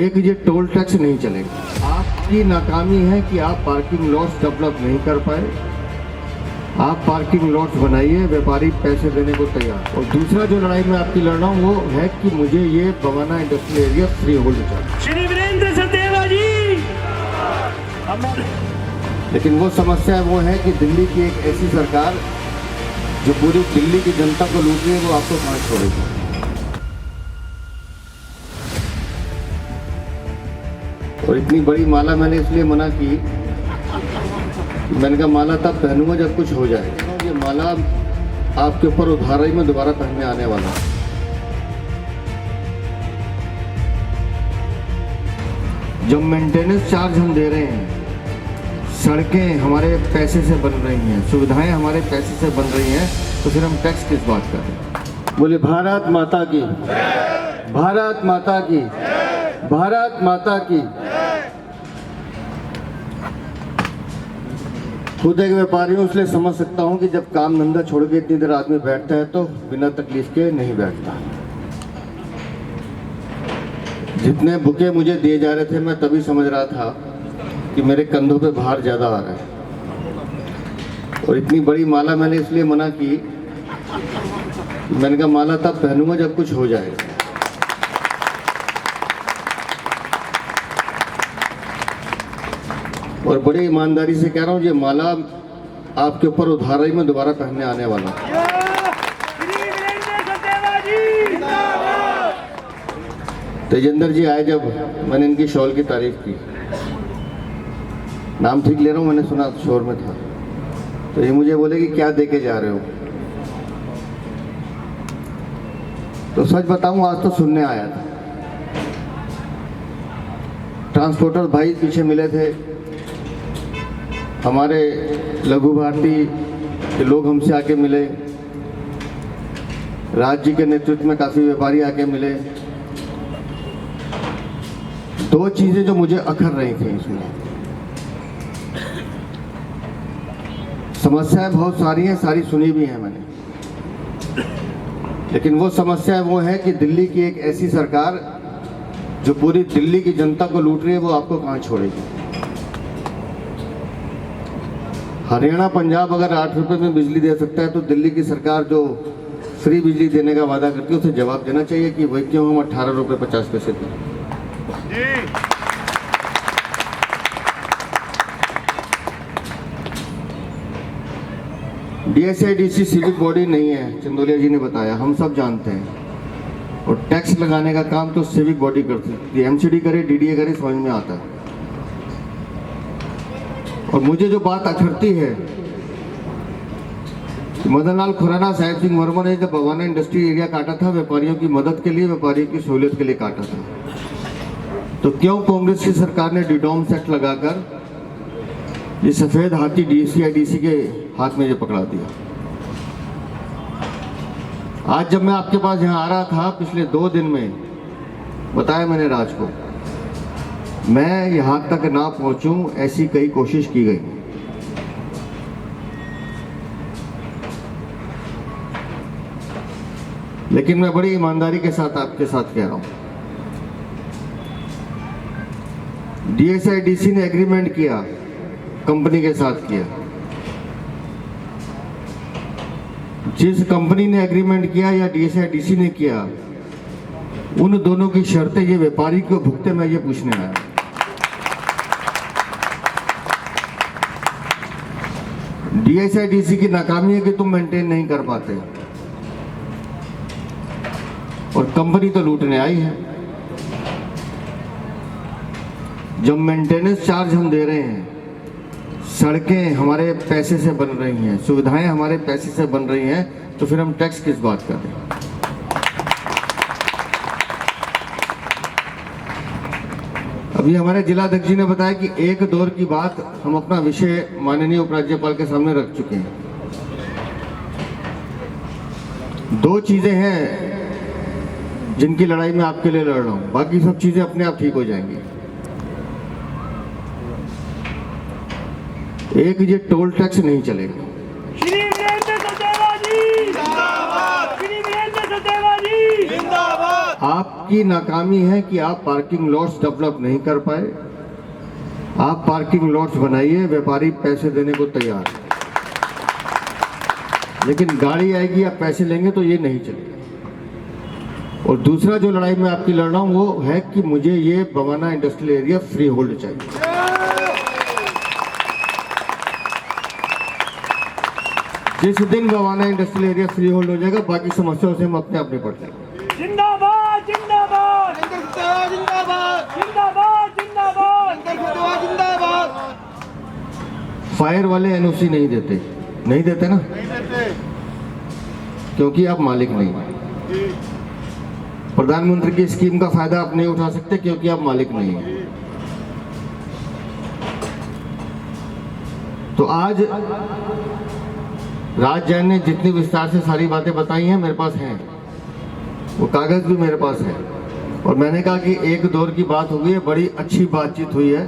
एक ये toll tax नहीं चलेगा। आपकी नाकामी है कि आप पार्किंग लॉट्स डेवलप नहीं कर पाए। आप पार्किंग लॉट्स बनाइए, व्यापारी पैसे देने को तैयार। और दूसरा जो लड़ाई मैं आपकी लड़ रहा हूँ वो है कि मुझे ये Bawana industrial area free hold चाहिए। श्री वीरेंद्र सचदेवा जी। लेकिन वो समस्या वो है कि दिल्ली की एक ऐसी सरकार जो पूरी दिल्ली की जनता को लूट रही है, वो आपको कहाँ छोड़ेगी। और इतनी बड़ी माला मैंने इसलिए मना की, मैंने कहा माला तब पहनूंगा जब कुछ हो जाएगा। ये माला आपके ऊपर उधार ही में दोबारा पहनने आने वाला। जब मेंटेनेंस चार्ज हम दे रहे हैं, सड़कें हमारे पैसे से बन रही हैं, सुविधाएं हमारे पैसे से बन रही हैं, तो फिर हम टैक्स किस बात का दें। बोले भारत माता की, भारत माता की, भारत माता की। खुद एक व्यापारी हूं, इसलिए समझ सकता हूं कि जब काम धंधा छोड़ के इतनी देर आदमी बैठता है तो बिना तकलीफ के नहीं बैठता। जितने बुके मुझे दिए जा रहे थे, मैं तभी समझ रहा था कि मेरे कंधों पे भार ज्यादा आ रहा है। और इतनी बड़ी माला मैंने इसलिए मना की, मैंने कहा माला तब पहनूंगा जब कुछ हो जाएगा। और बड़ी ईमानदारी से कह रहा हूँ, ये माला आपके ऊपर उधार ही में दोबारा पहनने आने वाला। तेजेंद्र जी आए जब, मैंने इनकी शॉल की तारीफ की। नाम ठीक ले रहा हूँ, मैंने सुना शोर में था। तो ये मुझे बोले कि क्या दे के जा रहे हो। तो सच बताऊं, आज तो सुनने आया था। ट्रांसपोर्टर भाई पीछे मिले थे, हमारे लघु भारती के लोग हमसे आके मिले, राज जी के नेतृत्व में काफ़ी व्यापारी आके मिले। दो चीज़ें जो मुझे अखर रही थी इसमें, समस्याएं बहुत सारी हैं, सारी सुनी भी हैं मैंने, लेकिन वो समस्या वो है कि दिल्ली की एक ऐसी सरकार जो पूरी दिल्ली की जनता को लूट रही है, वो आपको कहाँ छोड़ेगी। हरियाणा पंजाब अगर 8 रुपए में बिजली दे सकता है, तो दिल्ली की सरकार जो फ्री बिजली देने का वादा करती है, उसे जवाब देना चाहिए कि वही क्यों हम 18 रुपए 50 पैसे दें। DSIDC सिविक बॉडी नहीं है, चंदोलिया जी ने बताया, हम सब जानते हैं। और टैक्स लगाने का काम तो सिविक बॉडी करती है, MCD करे, DDA करे, समझ में आता है। और मुझे जो बात अखरती है, मदन लाल खुराना, साहिब सिंह वर्मा ने जब बवाना इंडस्ट्री एरिया काटा था, व्यापारियों की मदद के लिए, व्यापारियों की सहूलियत के लिए काटा था, तो क्यों कांग्रेस की सरकार ने डिडॉम्स एक्ट लगाकर ये सफेद हाथी DSIDC के हाथ में ये पकड़ा दिया। आज जब मैं आपके पास यहाँ आ रहा था, पिछले 2 दिन में बताया मैंने राज को, मैं यहाँ तक ना पहुंचूं ऐसी कई कोशिश की गई। लेकिन मैं बड़ी ईमानदारी के साथ आपके साथ कह रहा हूं, DSIDC ने एग्रीमेंट किया, कंपनी के साथ किया। जिस कंपनी ने एग्रीमेंट किया या DSIDC ने किया, उन दोनों की शर्तें ये व्यापारी को भुगते, मैं ये पूछने आया। DSIDC की नाकामी है कि तुम मेंटेन नहीं कर पाते, और कंपनी तो लूटने आई है। जब मेंटेनेंस चार्ज हम दे रहे हैं, सड़कें हमारे पैसे से बन रही हैं, सुविधाएं हमारे पैसे से बन रही हैं, तो फिर हम टैक्स किस बात का दें। अभी हमारे जिलाध्यक्ष जी ने बताया कि एक दौर की बात हम अपना विषय माननीय उपराज्यपाल के सामने रख चुके हैं। 2 चीजें हैं जिनकी लड़ाई मैं आपके लिए लड़ रहा हूं, बाकी सब चीजें अपने आप ठीक हो जाएंगी। एक ये टोल टैक्स नहीं चलेगा। श्री वीरेंद्र सचदेवा जी जिंदाबाद। श्री वीरेंद्र सचदेवा जी जिंदाबाद। आपकी नाकामी है कि आप पार्किंग लॉट्स डेवलप नहीं कर पाए। आप पार्किंग लॉट्स बनाइए, व्यापारी पैसे देने को तैयार है, लेकिन गाड़ी आएगी आप पैसे लेंगे तो ये नहीं चलेगा। और दूसरा जो लड़ाई मैं आपकी लड़ रहा हूं वो है कि मुझे ये Bawana industrial area free hold चाहिए। जिस दिन Bawana industrial area free hold हो जाएगा, बाकी समस्याओं से हम अपने आप निपट लेंगे। जिंदाबाद जिंदाबाद जिंदाबाद जिंदाबाद जिंदाबाद जिंदाबाद। फायर वाले एनओसी नहीं देते ना, क्योंकि आप मालिक नहीं हैं। प्रधानमंत्री की स्कीम का फायदा आप नहीं उठा सकते क्योंकि आप मालिक नहीं हैं। तो आज राज जैन ने जितनी विस्तार से सारी बातें बताई हैं मेरे पास हैं, वो कागज भी मेरे पास है। और मैंने कहा कि एक दौर की बात हो गई है, बड़ी अच्छी बातचीत हुई है।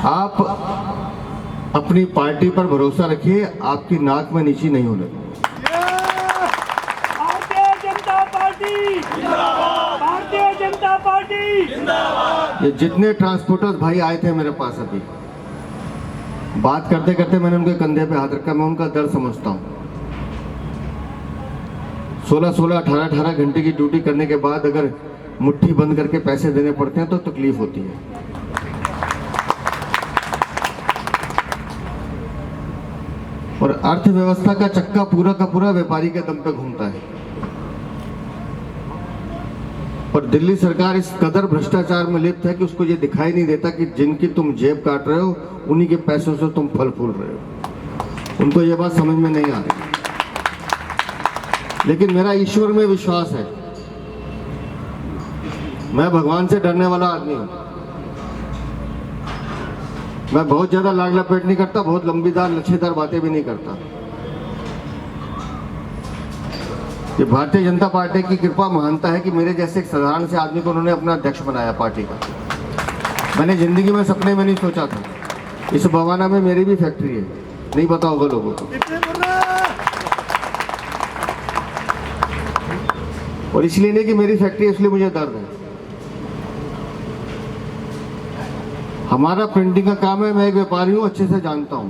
आप अपनी पार्टी पर भरोसा रखिए, आपकी नाक में नीची नहीं होने। भारतीय जनता पार्टी जिंदाबाद, भारतीय जनता पार्टी जिंदाबाद। ये जितने ट्रांसपोर्टर्स भाई आए थे मेरे पास, अभी बात करते करते मैंने उनके कंधे पे हाथ रखा। मैं उनका दर्द समझता हूँ। 16-16, 18-18 घंटे की ड्यूटी करने के बाद अगर मुट्ठी बंद करके पैसे देने पड़ते हैं तो तकलीफ होती है। और अर्थव्यवस्था का चक्का पूरा का पूरा व्यापारी के दम पे घूमता है। पर दिल्ली सरकार इस कदर भ्रष्टाचार में लिप्त है कि उसको ये दिखाई नहीं देता कि जिनकी तुम जेब काट रहे हो उन्हीं के पैसों से तुम फल फूल रहे हो। उनको ये बात समझ में नहीं आ रही। लेकिन मेरा ईश्वर में विश्वास है। मैं भगवान से डरने वाला आदमी हूं। मैं बहुत ज्यादा लाग लपेट नहीं करता, बहुत लंबीदार लच्छेदार बातें भी नहीं करता। ये भारतीय जनता पार्टी की कृपा मानता है कि मेरे जैसे एक साधारण से आदमी को उन्होंने अपना अध्यक्ष बनाया पार्टी का। मैंने जिंदगी में सपने में नहीं सोचा था। इस बवाना में मेरी भी फैक्ट्री है, नहीं पता होगा लोगों को। और इसलिए नहीं कि मेरी फैक्ट्री है इसलिए मुझे दर्द है। हमारा प्रिंटिंग का काम है। मैं एक व्यापारी हूं, अच्छे से जानता हूं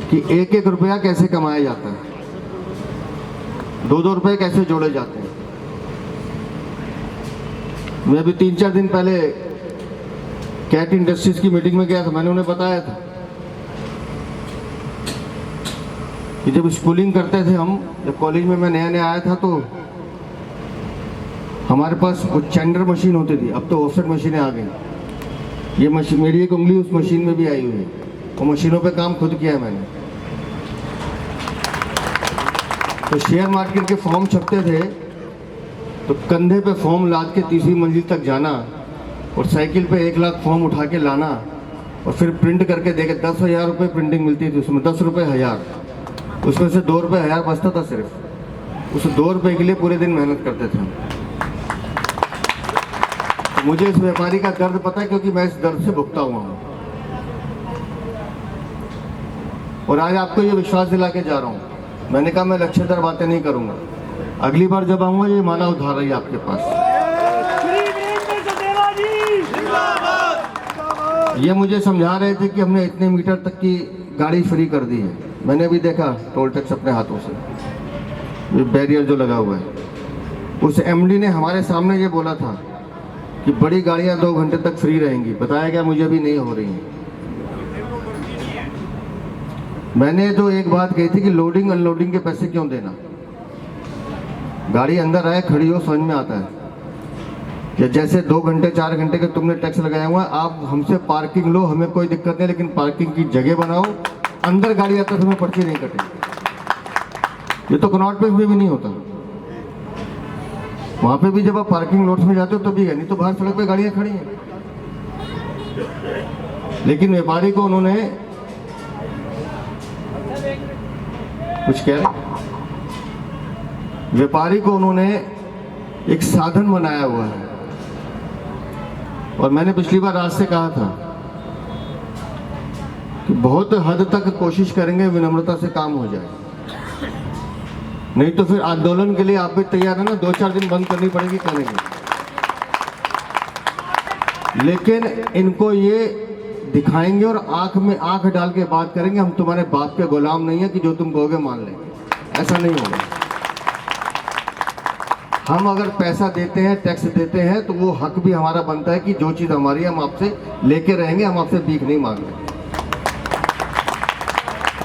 कि एक एक रुपया कैसे कमाया जाता है, 2-2 रुपए कैसे जोड़े जाते हैं। मैं भी 3-4 दिन पहले कैट इंडस्ट्रीज की मीटिंग में गया था। मैंने उन्हें बताया था कि जब स्कूलिंग करते थे हम, जब कॉलेज में मैं नया नया आया था तो हमारे पास वो चेंडर मशीन होती थी। अब तो ऑफसेट मशीनें आ गई। ये मशीन, मेरी एक उंगली उस मशीन में भी आई हुई है। वो मशीनों पे काम खुद किया है मैंने। तो शेयर मार्केट के फॉर्म छपते थे तो कंधे पे फॉर्म लाद के 3वीं मंजिल तक जाना और साइकिल पे 1 लाख फॉर्म उठा के लाना और फिर प्रिंट करके देके 10,000 रुपये प्रिंटिंग मिलती थी। उसमें 10 रुपये 1000, उसमें से 2 रुपये 1000 बचता था सिर्फ। उस 2 रुपये के लिए पूरे दिन मेहनत करते थे। तो मुझे इस व्यापारी का दर्द पता है क्योंकि मैं इस दर्द से भुगता हुआ हूँ। और आज आपको ये विश्वास दिला के जा रहा हूँ। मैंने कहा मैं लच्छेदार बातें नहीं करूंगा। अगली बार जब आऊंगा ये माला उधार रही आपके पास। श्री वीरेंद्र सदेवा जी जिंदाबाद। ये मुझे समझा रहे थे कि हमने इतने मीटर तक की गाड़ी फ्री कर दी है। मैंने भी देखा टोल टैक्स अपने हाथों से, बैरियर जो लगा हुआ है। उस एमडी ने हमारे सामने ये बोला था कि बड़ी गाड़ियां 2 घंटे तक फ्री रहेंगी। बताया गया मुझे भी नहीं हो रही हैं। मैंने तो एक बात कही थी कि लोडिंग अनलोडिंग के पैसे क्यों देना। गाड़ी अंदर आए खड़ी हो समझ में आता है। या जैसे 2 घंटे 4 घंटे के तुमने टैक्स लगाया हुआ है, आप हमसे पार्किंग लो, हमें कोई दिक्कत नहीं, लेकिन पार्किंग की जगह बनाओ। अंदर गाड़ी आता समय पर्ची नहीं कटे। ये तो कनॉट प्लेस में भी नहीं होता। वहां पे भी जब आप पार्किंग लॉट्स में जाते हो तभी है, नहीं तो बाहर सड़क पे गाड़ियां खड़ी हैं। लेकिन व्यापारी को उन्होंने कुछ कह रहे, व्यापारी को उन्होंने एक साधन बनाया हुआ है। और मैंने पिछली बार राज से कहा था कि बहुत हद तक कोशिश करेंगे विनम्रता से काम हो जाए। नहीं तो फिर आंदोलन के लिए आप भी तैयार है ना, 2-4 दिन बंद करनी पड़ेगी, करेंगे। लेकिन इनको ये दिखाएंगे और आंख में आंख डाल के बात करेंगे, हम तुम्हारे बाप के गुलाम नहीं है कि जो तुम कहोगे मान लेंगे, ऐसा नहीं होगा। हम अगर पैसा देते हैं, टैक्स देते हैं, तो वो हक भी हमारा बनता है कि जो चीज़ हमारी है हम आपसे लेके रहेंगे, हम आपसे भीख नहीं मांग रहे।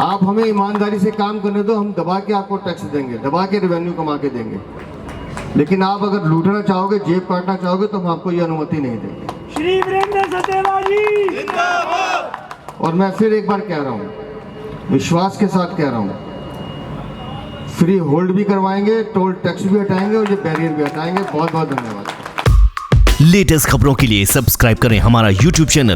आप हमें ईमानदारी से काम करने दो, हम दबा के आपको टैक्स देंगे, दबा के रेवेन्यू कमा के देंगे। लेकिन आप अगर लूटना चाहोगे, जेब काटना चाहोगे, तो हम आपको ये अनुमति नहीं देंगे। श्री वीरेंद्र सचदेवा जी जिंदाबाद। और मैं फिर एक बार कह रहा हूँ, विश्वास के साथ कह रहा हूँ, फ्री होल्ड भी करवाएंगे, टोल टैक्स भी हटाएंगे और ये बैरियर भी हटाएंगे। बहुत बहुत धन्यवाद। लेटेस्ट खबरों के लिए सब्सक्राइब करें हमारा YouTube चैनल